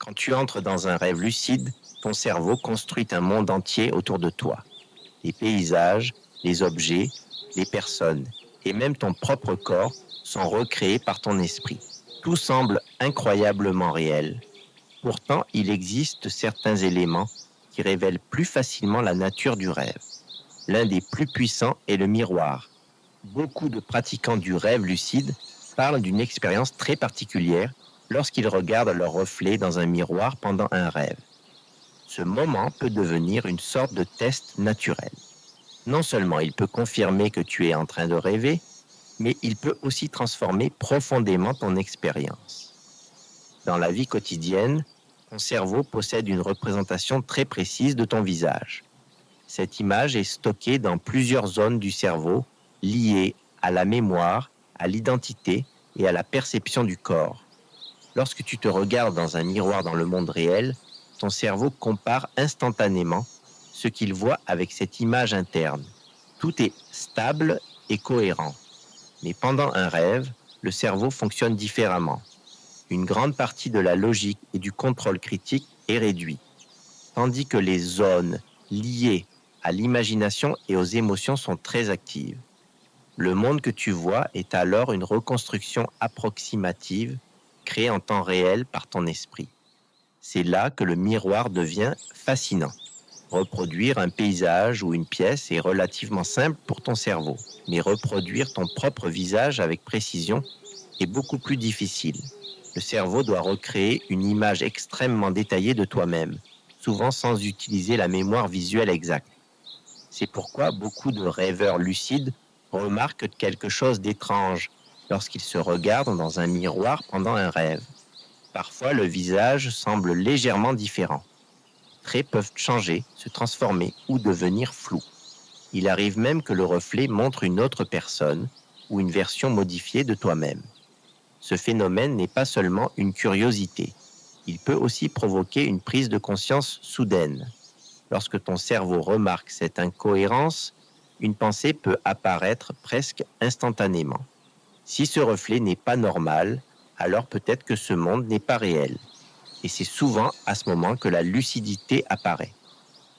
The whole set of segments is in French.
Quand tu entres dans un rêve lucide, ton cerveau construit un monde entier autour de toi. Les paysages, les objets, les personnes et même ton propre corps sont recréés par ton esprit. Tout semble incroyablement réel. Pourtant, il existe certains éléments qui révèlent plus facilement la nature du rêve. L'un des plus puissants est le miroir. Beaucoup de pratiquants du rêve lucide parlent d'une expérience très particulière lorsqu'ils regardent leur reflet dans un miroir pendant un rêve. Ce moment peut devenir une sorte de test naturel. Non seulement il peut confirmer que tu es en train de rêver, mais il peut aussi transformer profondément ton expérience. Dans la vie quotidienne, ton cerveau possède une représentation très précise de ton visage. Cette image est stockée dans plusieurs zones du cerveau liées à la mémoire, à l'identité et à la perception du corps. Lorsque tu te regardes dans un miroir dans le monde réel, ton cerveau compare instantanément ce qu'il voit avec cette image interne. Tout est stable et cohérent. Mais pendant un rêve, le cerveau fonctionne différemment. Une grande partie de la logique et du contrôle critique est réduite, tandis que les zones liées à l'imagination et aux émotions sont très actives. Le monde que tu vois est alors une reconstruction approximative créée en temps réel par ton esprit. C'est là que le miroir devient fascinant. Reproduire un paysage ou une pièce est relativement simple pour ton cerveau, mais reproduire ton propre visage avec précision est beaucoup plus difficile. Le cerveau doit recréer une image extrêmement détaillée de toi-même, souvent sans utiliser la mémoire visuelle exacte. C'est pourquoi beaucoup de rêveurs lucides remarquent quelque chose d'étrange lorsqu'ils se regardent dans un miroir pendant un rêve. Parfois, le visage semble légèrement différent. Les traits peuvent changer, se transformer ou devenir flous. Il arrive même que le reflet montre une autre personne ou une version modifiée de toi-même. Ce phénomène n'est pas seulement une curiosité, il peut aussi provoquer une prise de conscience soudaine. Lorsque ton cerveau remarque cette incohérence, une pensée peut apparaître presque instantanément. Si ce reflet n'est pas normal, alors peut-être que ce monde n'est pas réel. Et c'est souvent à ce moment que la lucidité apparaît.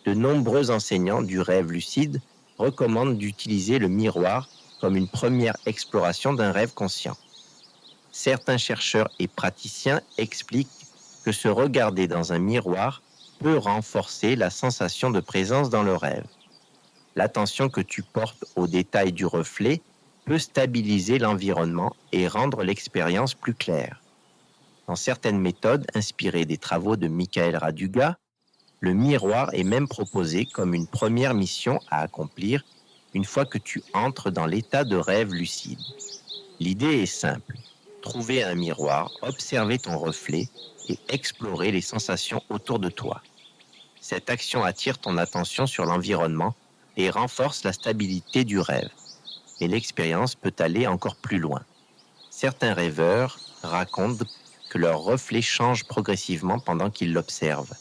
De nombreux enseignants du rêve lucide recommandent d'utiliser le miroir comme une première exploration d'un rêve conscient. Certains chercheurs et praticiens expliquent que se regarder dans un miroir peut renforcer la sensation de présence dans le rêve. L'attention que tu portes aux détails du reflet peut stabiliser l'environnement et rendre l'expérience plus claire. Dans certaines méthodes inspirées des travaux de Michael Raduga, le miroir est même proposé comme une première mission à accomplir une fois que tu entres dans l'état de rêve lucide. L'idée est simple. Trouver un miroir, observer ton reflet et explorer les sensations autour de toi. Cette action attire ton attention sur l'environnement et renforce la stabilité du rêve. Et l'expérience peut aller encore plus loin. Certains rêveurs racontent que leur reflet change progressivement pendant qu'ils l'observent.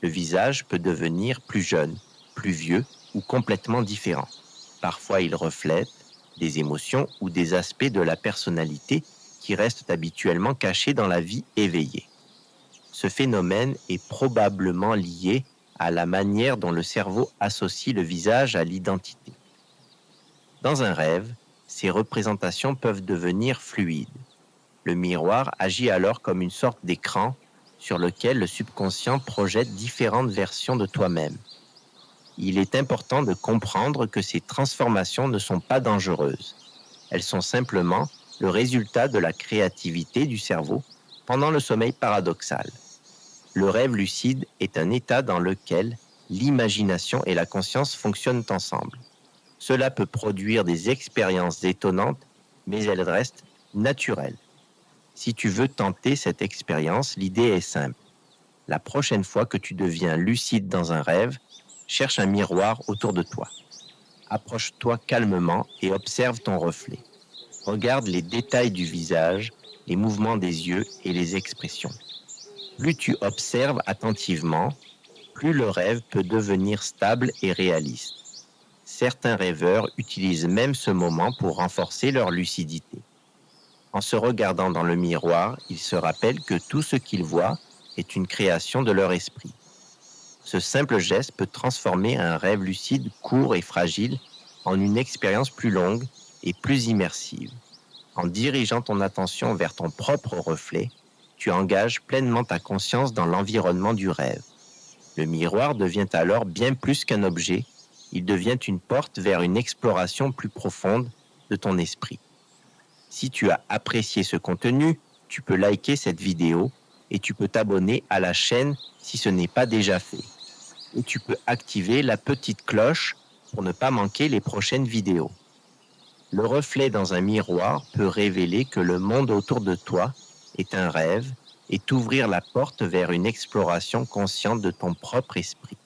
Le visage peut devenir plus jeune, plus vieux ou complètement différent. Parfois, il reflète des émotions ou des aspects de la personnalité qui restent habituellement cachés dans la vie éveillée. Ce phénomène est probablement lié à la manière dont le cerveau associe le visage à l'identité. Dans un rêve, ces représentations peuvent devenir fluides. Le miroir agit alors comme une sorte d'écran sur lequel le subconscient projette différentes versions de toi-même. Il est important de comprendre que ces transformations ne sont pas dangereuses. Elles sont simplement le résultat de la créativité du cerveau pendant le sommeil paradoxal. Le rêve lucide est un état dans lequel l'imagination et la conscience fonctionnent ensemble. Cela peut produire des expériences étonnantes, mais elles restent naturelles. Si tu veux tenter cette expérience, l'idée est simple. La prochaine fois que tu deviens lucide dans un rêve, cherche un miroir autour de toi. Approche-toi calmement et observe ton reflet. Regarde les détails du visage, les mouvements des yeux et les expressions. Plus tu observes attentivement, plus le rêve peut devenir stable et réaliste. Certains rêveurs utilisent même ce moment pour renforcer leur lucidité. En se regardant dans le miroir, ils se rappellent que tout ce qu'ils voient est une création de leur esprit. Ce simple geste peut transformer un rêve lucide court et fragile en une expérience plus longue et plus immersive. En dirigeant ton attention vers ton propre reflet, tu engages pleinement ta conscience dans l'environnement du rêve. Le miroir devient alors bien plus qu'un objet, il devient une porte vers une exploration plus profonde de ton esprit. Si tu as apprécié ce contenu, tu peux liker cette vidéo et tu peux t'abonner à la chaîne si ce n'est pas déjà fait. Et tu peux activer la petite cloche pour ne pas manquer les prochaines vidéos. Le reflet dans un miroir peut révéler que le monde autour de toi est un rêve et t'ouvrir la porte vers une exploration consciente de ton propre esprit.